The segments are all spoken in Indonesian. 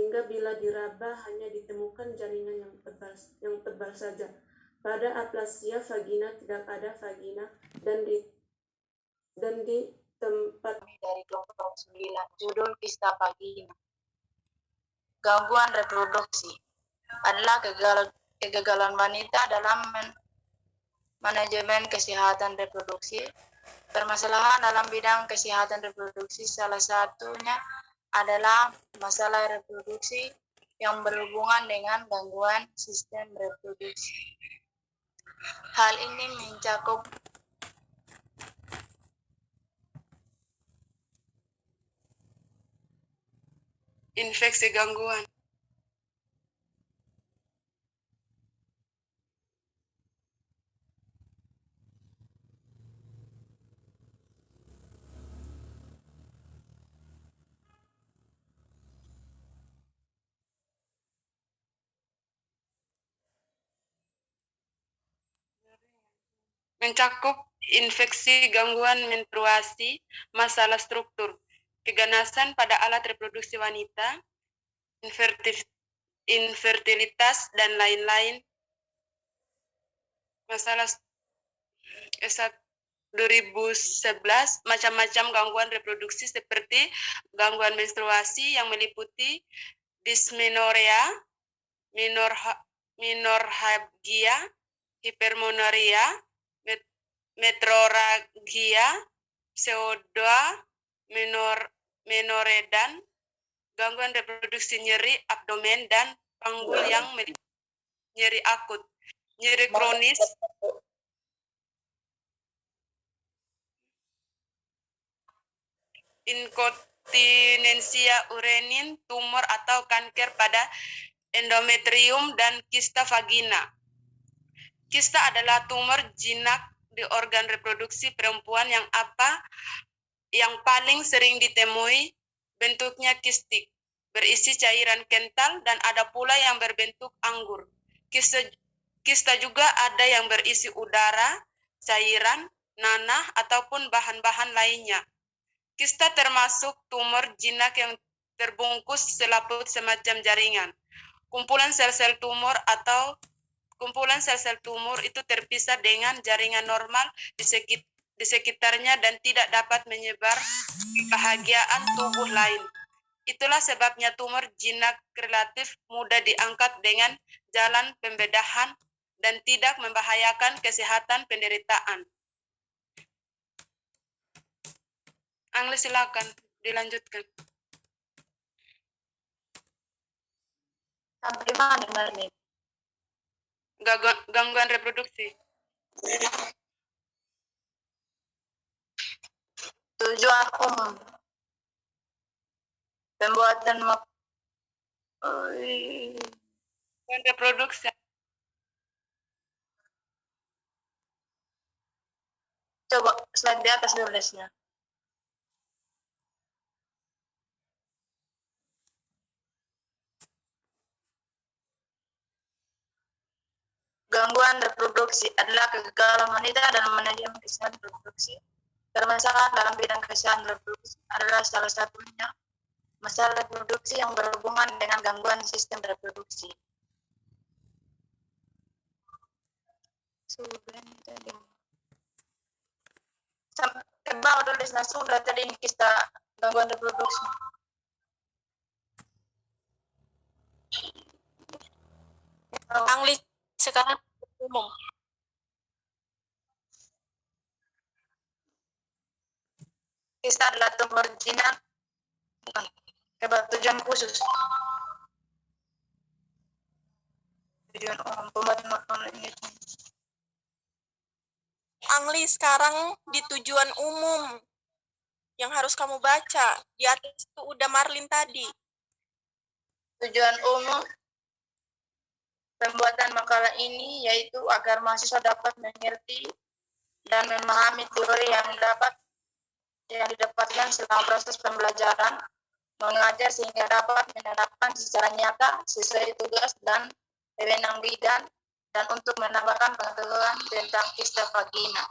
sehingga bila diraba hanya ditemukan jaringan yang tebal saja. Pada aplasia vagina tidak ada vagina dan di tempat dari kelompok 9, judul kista vagina. Gangguan reproduksi adalah kegagalan wanita dalam manajemen kesehatan reproduksi. Permasalahan dalam bidang kesehatan reproduksi salah satunya adalah masalah reproduksi yang berhubungan dengan gangguan sistem reproduksi. Hal ini mencakup infeksi gangguan menstruasi, masalah struktur, keganasan pada alat reproduksi wanita, infertilitas, dan lain-lain. Masalah 2011, macam-macam gangguan reproduksi seperti gangguan menstruasi yang meliputi dysmenorrhea, menorrhagia, hipermonoria, metrorragia, pseudoa, menoredan, gangguan reproduksi nyeri abdomen dan panggul yang nyeri akut, nyeri kronis, inkontinensia urenin, tumor atau kanker pada endometrium, dan kista vagina. Kista adalah tumor jinak di organ reproduksi perempuan yang paling sering ditemui. Bentuknya kistik, berisi cairan kental, dan ada pula yang berbentuk anggur. Kista juga ada yang berisi udara, cairan, nanah, ataupun bahan-bahan lainnya. Kista termasuk tumor jinak yang terbungkus selaput semacam jaringan. Kumpulan sel-sel tumor itu terpisah dengan jaringan normal di sekitarnya dan tidak dapat menyebar ke bahagian tubuh lain. Itulah sebabnya tumor jinak relatif mudah diangkat dengan jalan pembedahan dan tidak membahayakan kesehatan penderitaan. Angli, silakan dilanjutkan. Sampai mana, Marlin? Gangguan reproduksi. Tujuan umum pembuatan Gangguan reproduksi. Coba slide di atas nulisnya. Gangguan reproduksi adalah kegagalan wanita dalam manajemen kesehatan reproduksi. Permasalahan dalam bidang kesehatan reproduksi adalah salah satunya masalah reproduksi yang berhubungan dengan gangguan sistem reproduksi. Ke bawah tulis sudah tadi ini kista gangguan reproduksi. Angli sekarang umum. Kista adalah tumor jinak tujuan khusus. Tujuan umum pembuatan ini. Angli sekarang di tujuan umum yang harus kamu baca. Di atas itu udah Marlin tadi. Tujuan umum pembuatan makalah ini yaitu agar mahasiswa dapat mengerti dan memahami teori yang didapatkan selama proses pembelajaran mengajar sehingga dapat menerapkan secara nyata sesuai tugas dan wewenang bidang dan untuk menambahkan pengetahuan tentang kista vagina.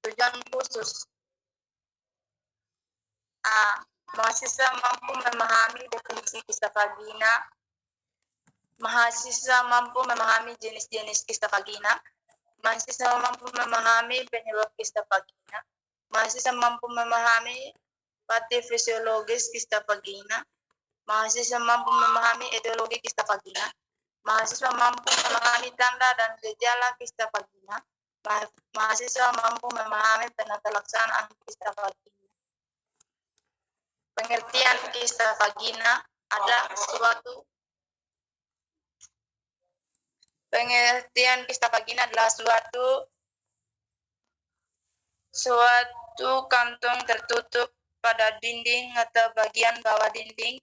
Tujuan khusus A. Mahasiswa mampu memahami definisi reproduksi kista vagina. Mahasiswa mampu memahami jenis-jenis kista vagina. Mahasiswa mampu memahami penyebab kista vagina. Mahasiswa mampu memahami patofisiologis kista vagina. Mahasiswa mampu memahami etiologi kista vagina. Mahasiswa mampu memahami tanda dan gejala kista vagina. Mahasiswa mampu memahami penata laksanaan kista vagina. Pengertian kista vagina adalah suatu kantong tertutup pada dinding atau bagian bawah dinding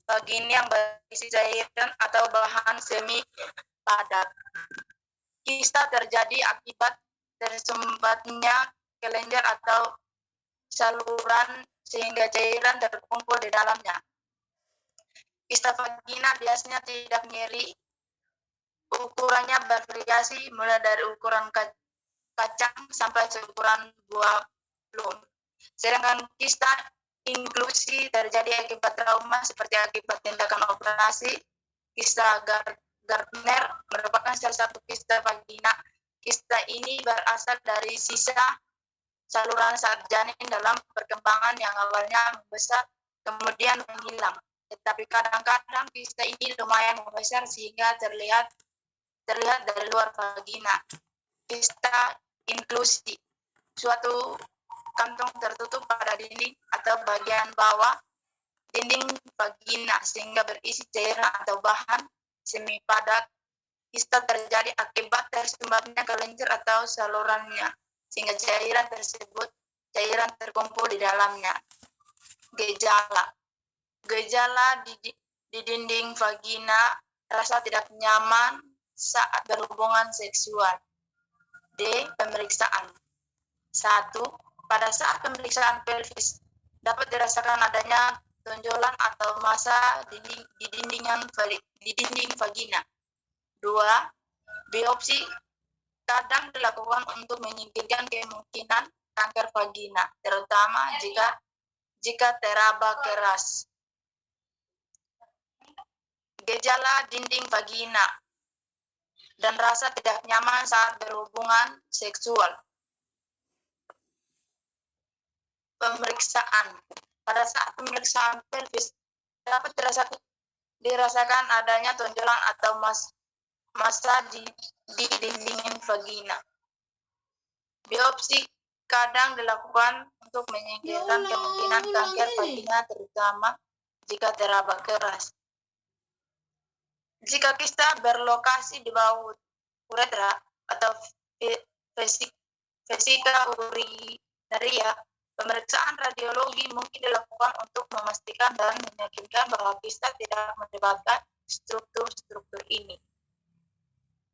vagina yang berisi cairan atau bahan semi padat. Kista terjadi akibat tersumbatnya kelenjar atau saluran sehingga cairan terkumpul di dalamnya. Kista vagina biasanya tidak nyeri. Ukurannya bervariasi mulai dari ukuran kacang sampai ukuran buah plum. Sedangkan kista inklusi terjadi akibat trauma seperti akibat tindakan operasi. Kista Gardner merupakan salah satu kista vagina. Kista ini berasal dari sisa saluran saat janin dalam perkembangan yang awalnya membesar kemudian menghilang. Tetapi kadang-kadang kista ini lumayan membesar sehingga terlihat dari luar vagina. Kista inklusi, suatu kantong tertutup pada dinding atau bagian bawah dinding vagina sehingga berisi cairan atau bahan semi padat. Kista terjadi akibat tersumbatnya kelenjar atau salurannya sehingga cairan terkumpul di dalamnya. Gejala di dinding vagina, rasa tidak nyaman saat berhubungan seksual. D. Pemeriksaan. 1. Pada saat pemeriksaan pelvis dapat dirasakan adanya tonjolan atau massa di dinding vagina. 2. Biopsi kadang dilakukan untuk menyingkirkan kemungkinan kanker vagina, terutama jika teraba keras. Gejala dinding vagina dan rasa tidak nyaman saat berhubungan seksual. Pemeriksaan. Pada saat pemeriksaan pelvis dapat dirasakan adanya tonjolan atau massa di dinding vagina. Biopsi kadang dilakukan untuk menyingkirkan kemungkinan kanker vagina, terutama jika teraba keras. Jika kista berlokasi di bawah uretra atau vesika urinaria, pemeriksaan radiologi mungkin dilakukan untuk memastikan dan meyakinkan bahwa kista tidak menyebabkan struktur ini.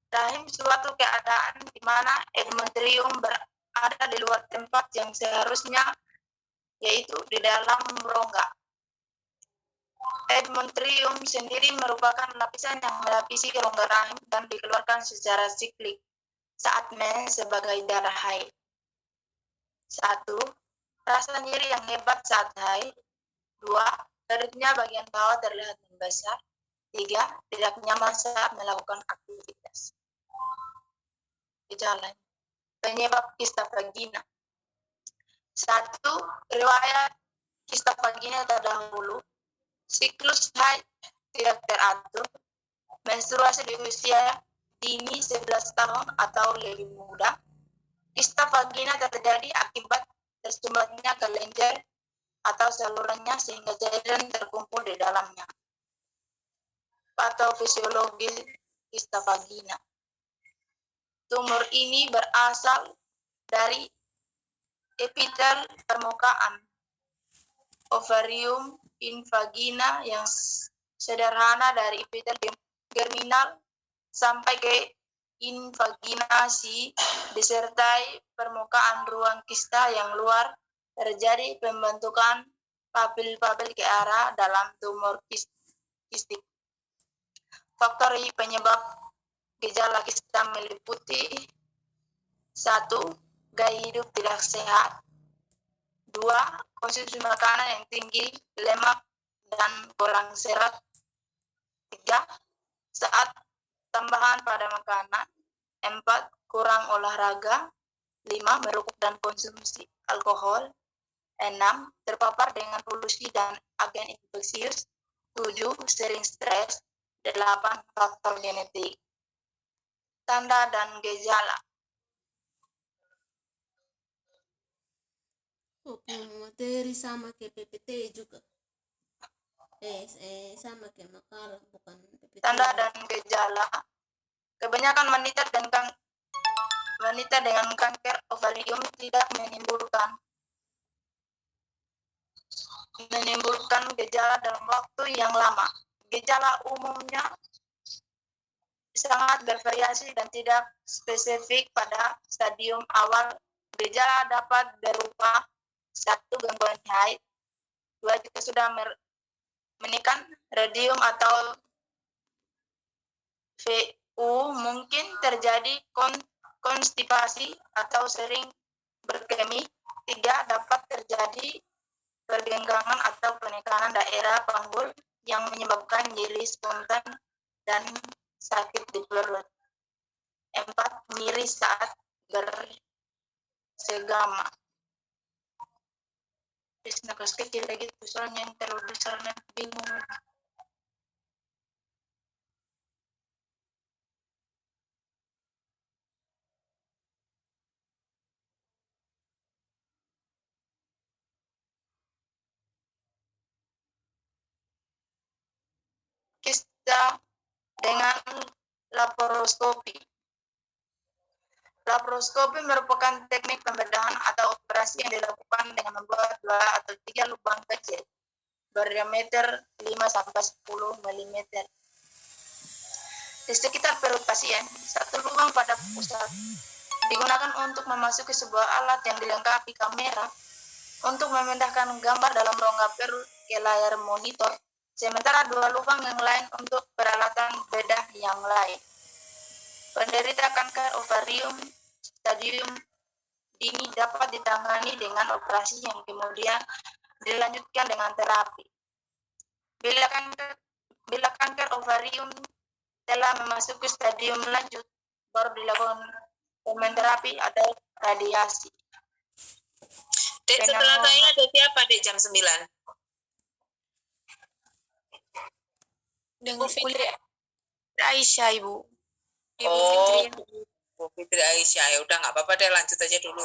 Rahim suatu keadaan di mana endometrium berada di luar tempat yang seharusnya, yaitu di dalam rongga. Endometrium sendiri merupakan lapisan yang melapisi rongga rahim dan dikeluarkan secara siklik saat mens sebagai darah haid. 1. Rasa nyeri yang hebat saat haid. 2. Perutnya bagian bawah terlihat membesar. 3. Tidak nyaman saat melakukan aktivitas. Gejala penyebab kista vagina. 1. Riwayat kista vagina terdahulu. Siklus haid tidak teratur. Menstruasi di usia dini 11 tahun atau lebih muda. Kista vagina terjadi akibat tersumbatnya kelenjar atau salurannya sehingga cairan terkumpul di dalamnya. Patofisiologi kista vagina. Tumor ini berasal dari epitel permukaan ovarium in vagina yang sederhana dari epitel germinal sampai ke invaginasi disertai permukaan ruang kista yang luar. Terjadi pembentukan papil-papil ke arah dalam tumor kistik. Faktor penyebab gejala kista meliputi 1. Gaya hidup tidak sehat. 2. Konsumsi makanan yang tinggi lemak dan kurang serat. 3. Saat tambahan pada makanan. 4. Kurang olahraga. 5. Merokok dan konsumsi alkohol. 6. Terpapar dengan polusi dan agen infeksius. 7. Sering stres. 8. Faktor genetik. Tanda dan gejala. Oh, materi sama kayak PPT juga. Sama kayak makalah, bukan PPT. Tanda dan gejala. Kebanyakan wanita dengan kanker ovarium tidak menimbulkan gejala dalam waktu yang lama. Gejala umumnya sangat bervariasi dan tidak spesifik pada stadium awal. Gejala dapat berupa 1. Gangguan haid. 2. Jika sudah menikah, radium atau VU mungkin terjadi konstipasi atau sering berkemih. 3. Dapat terjadi pergenggaman atau penekanan daerah panggul yang menyebabkan nyeri spontan dan sakit di perut. 4. Nyeri saat bersegama. Terus nakas kecil lagi tuh, soalnya yang terlalu besar nanti bingung. Kista dengan laparoskopi. Laparoskopi merupakan teknik pembedahan atau operasi yang dilakukan dengan membuat 2 atau 3 lubang kecil berdiameter 5-10 mm di sekitar perut pasien. 1 lubang pada pusat digunakan untuk memasuki sebuah alat yang dilengkapi kamera untuk memindahkan gambar dalam rongga perut ke layar monitor, sementara 2 lubang yang lain untuk peralatan bedah yang lain. Penderita kanker ovarium stadium dini dapat ditangani dengan operasi yang kemudian dilanjutkan dengan terapi. Bila kanker ovarium telah memasuki stadium lanjut, baru dilakukan kemoterapi atau radiasi. Dek, setelah saya ada siapa, Dek, jam 9? Dengan Fitri Aisyah, Ibu. Ibu Oh, Fitri. Bu Fitri Aisyah. Ya udah, nggak apa-apa deh, lanjut aja dulu.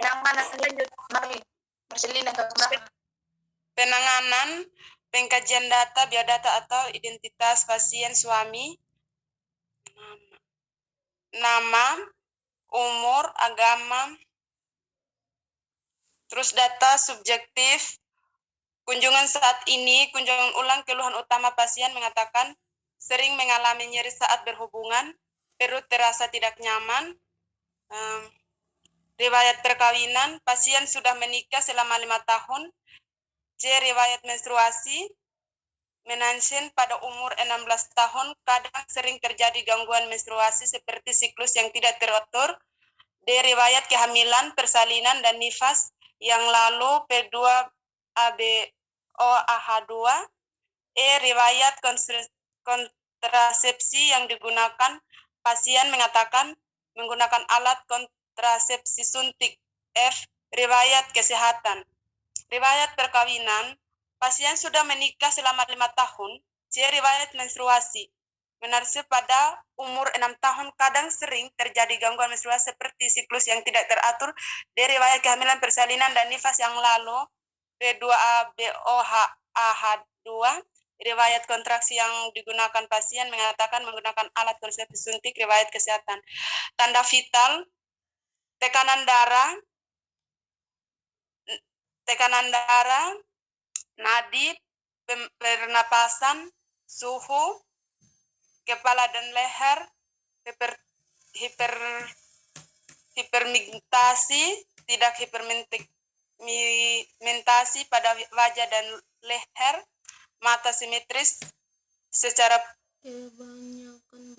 Yang mana lanjut, Marlin? Marcelina ke belakang. Penanganan, pengkajian data, biodata atau identitas pasien suami, nama, umur, agama, terus data subjektif, kunjungan saat ini, kunjungan ulang, keluhan utama pasien mengatakan sering mengalami nyeri saat berhubungan, perut terasa tidak nyaman, riwayat perkawinan, pasien sudah menikah selama 5 tahun, C. Riwayat menstruasi, menansen pada umur 16 tahun, kadang sering terjadi gangguan menstruasi seperti siklus yang tidak teratur, D. Riwayat kehamilan, persalinan, dan nifas yang lalu, P2 ABOAH2, E. Riwayat kontrasepsi yang digunakan, pasien mengatakan menggunakan alat kontrasepsi suntik, F. Riwayat kesehatan. Riwayat perkawinan, pasien sudah menikah selama 5 tahun, C. Riwayat menstruasi, menarse pada umur 6 tahun, kadang sering terjadi gangguan menstruasi seperti siklus yang tidak teratur, D. Riwayat kehamilan, persalinan, dan nifas yang lalu, P2ABOAH2, riwayat kontraksi yang digunakan, pasien mengatakan menggunakan alat kontrasepsi suntik, riwayat kesehatan. Tanda vital, tekanan darah, nadi, pernapasan, suhu, kepala dan leher, hiperpigmentasi, tidak hiperpigmentasi pada wajah dan leher, mata simetris secara Kebanyakan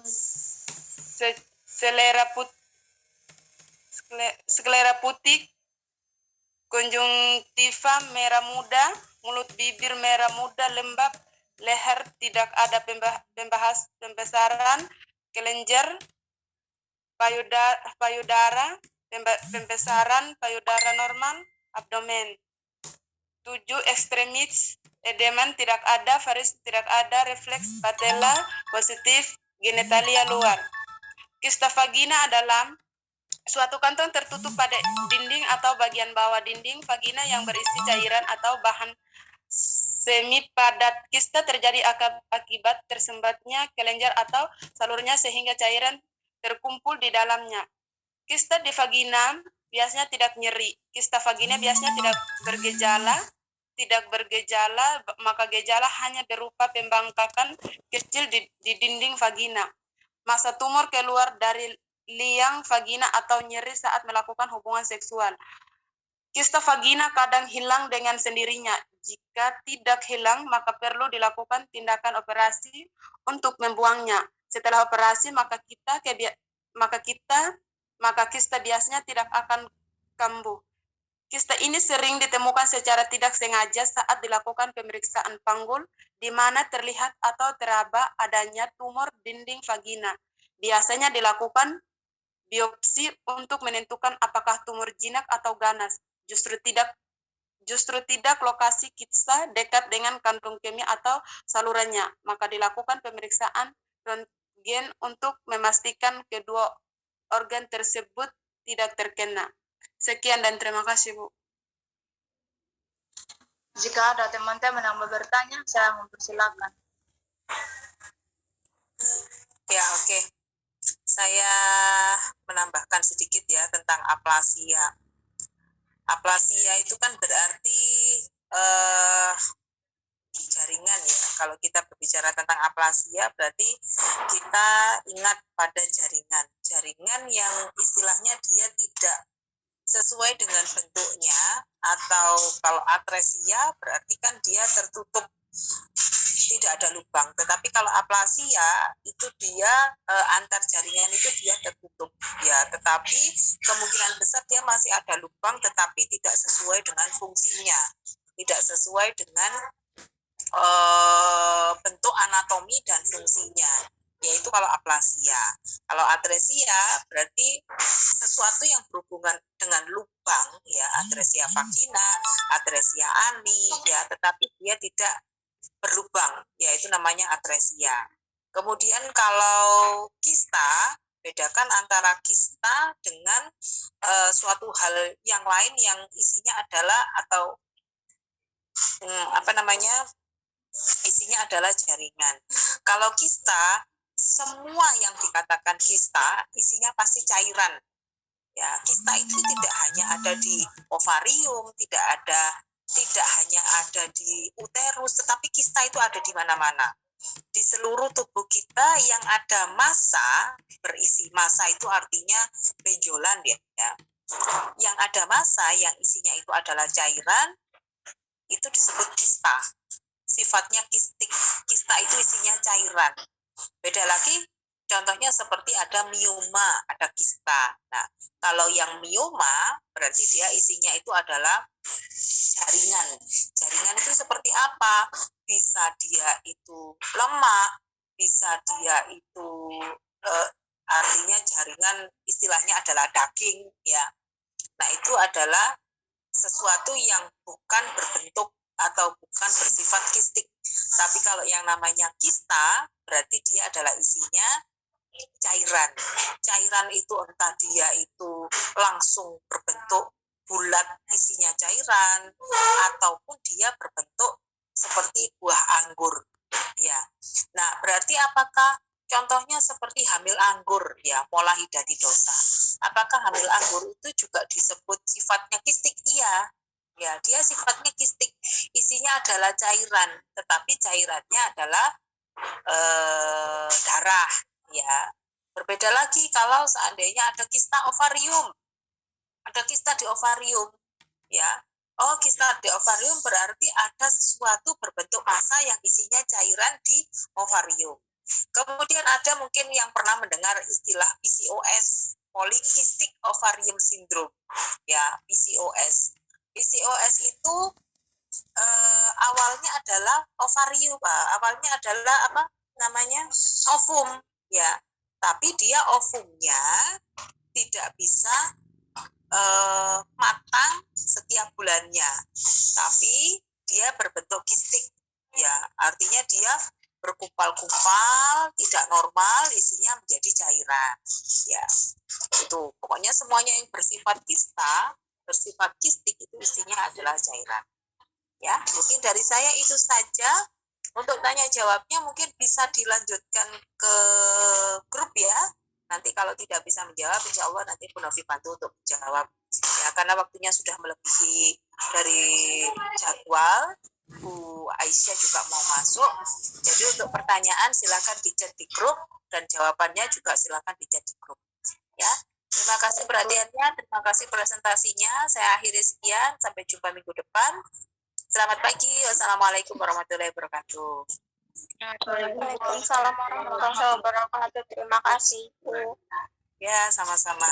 selera putih, konjungtiva merah muda, mulut bibir merah muda lembab, leher tidak ada pembesaran, kelenjar payudara, pembesaran payudara normal, abdomen. 7. Ekstremis, edeman tidak ada, varis tidak ada, refleks patella positif, genitalia luar. Kista vagina adalah suatu kantong tertutup pada dinding atau bagian bawah dinding vagina yang berisi cairan atau bahan semi padat. Kista terjadi akibat tersembatnya kelenjar atau salurnya sehingga cairan terkumpul di dalamnya. Kista di vagina biasanya tidak nyeri. Kista vagina biasanya tidak bergejala, maka gejala hanya berupa pembengkakan kecil di dinding vagina. Masa tumor keluar dari liang vagina atau nyeri saat melakukan hubungan seksual. Kista vagina kadang hilang dengan sendirinya. Jika tidak hilang, maka perlu dilakukan tindakan operasi untuk membuangnya. Setelah operasi, maka kista biasanya tidak akan kambuh. Kista ini sering ditemukan secara tidak sengaja saat dilakukan pemeriksaan panggul, di mana terlihat atau teraba adanya tumor dinding vagina. Biasanya dilakukan biopsi untuk menentukan apakah tumor jinak atau ganas. Justru tidak lokasi kista dekat dengan kantung kemih atau salurannya, maka dilakukan pemeriksaan röntgen untuk memastikan kedua organ tersebut tidak terkena. Sekian dan terima kasih, Bu. Jika ada teman-teman yang mau bertanya, saya mempersilakan. Ya, oke. Saya menambahkan sedikit ya tentang aplasia. Aplasia itu kan berarti jaringan ya. Kalau kita berbicara tentang aplasia berarti kita ingat pada jaringan. Jaringan yang istilahnya dia tidak sesuai dengan bentuknya, atau kalau atresia berarti kan dia tertutup, tidak ada lubang. Tetapi kalau aplasia itu dia antar jaringan itu dia tertutup ya, tetapi kemungkinan besar dia masih ada lubang tetapi tidak sesuai dengan fungsinya, tidak sesuai dengan bentuk anatomi dan fungsinya, yaitu kalau aplasia. Kalau atresia berarti sesuatu yang berhubungan dengan lubang ya, atresia vagina, atresia ani ya, tetapi dia tidak berlubang, yaitu namanya atresia. Kemudian kalau kista, bedakan antara kista dengan suatu hal yang lain yang isinya adalah atau isinya adalah jaringan. Kalau kista, semua yang dikatakan kista isinya pasti cairan. Ya, kista itu tidak hanya ada di ovarium, tidak hanya ada di uterus, tetapi kista itu ada di mana-mana. Di seluruh tubuh kita yang ada massa, berisi massa itu artinya benjolan ya. Yang ada massa yang isinya itu adalah cairan, itu disebut kista. Sifatnya kistik. Kista itu isinya cairan. Beda lagi, contohnya seperti ada mioma, ada kista. Nah, kalau yang mioma berarti dia isinya itu adalah jaringan. Jaringan itu seperti apa? Bisa dia itu lemak, bisa dia itu artinya jaringan istilahnya adalah daging ya. Nah, itu adalah sesuatu yang bukan berbentuk atau bukan bersifat kistik. Tapi kalau yang namanya kista berarti dia adalah isinya cairan. Cairan itu entah dia itu langsung berbentuk bulat isinya cairan, ataupun dia berbentuk seperti buah anggur ya. Nah, berarti apakah contohnya seperti hamil anggur ya, pola hidatidosa. Apakah hamil anggur itu juga disebut sifatnya kistik? Iya. Ya, dia sifatnya kistik. Isinya adalah cairan, tetapi cairannya adalah darah ya. Berbeda lagi kalau seandainya ada kista ovarium. Ada kista di ovarium ya. Oh, kista di ovarium berarti ada sesuatu berbentuk massa yang isinya cairan di ovarium. Kemudian ada mungkin yang pernah mendengar istilah PCOS, polycystic ovarium syndrome ya, PCOS. PCOS itu awalnya adalah ovarium, Pak. Awalnya adalah apa namanya? Ovum, ya. Tapi dia ovumnya tidak bisa matang setiap bulannya. Tapi dia berbentuk kistik, ya. Artinya dia berkumpal-kumpal, tidak normal, isinya menjadi cairan, ya. Itu pokoknya semuanya yang bersifat kista, bersifat kistik itu isinya adalah cairan. Ya, mungkin dari saya itu saja. Untuk tanya jawabnya mungkin bisa dilanjutkan ke grup ya. Nanti kalau tidak bisa menjawab, insya Allah nanti Bu Novi bantu untuk menjawab. Ya, karena waktunya sudah melebihi dari jadwal. Bu Aisyah juga mau masuk. Jadi untuk pertanyaan silakan di-chat di grup dan jawabannya juga silakan di-chat di grup. Ya. Terima kasih perhatiannya, terima kasih presentasinya. Saya akhiri sekian, sampai jumpa minggu depan. Selamat pagi, wassalamualaikum warahmatullahi wabarakatuh. Waalaikumsalam warahmatullahi wabarakatuh. Terima kasih, Bu. Ya, sama-sama.